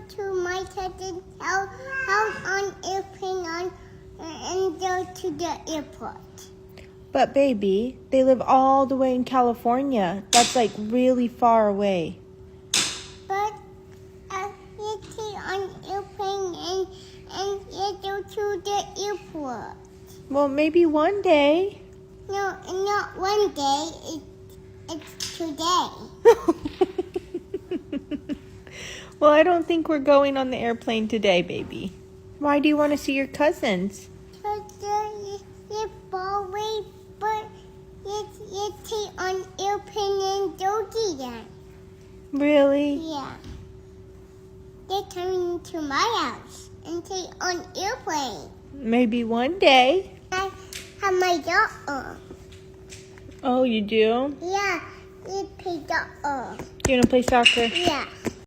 to my cousin's house on airplane and go to the airport. But baby, they live all the way in California. That's like really far away. But you take on airplane and you go to the airport. Well, maybe one day. No, not one day. It's today. Well, I don't think we're going on the airplane today, baby. Why do you want to see your cousins? Because you're far away, but you take on airplane and go to them. Really? Yeah. They're coming to my house and take on airplane. Maybe one day. I have my daughter. Oh, you do? Yeah, you play daughter. You want to play soccer? Yeah.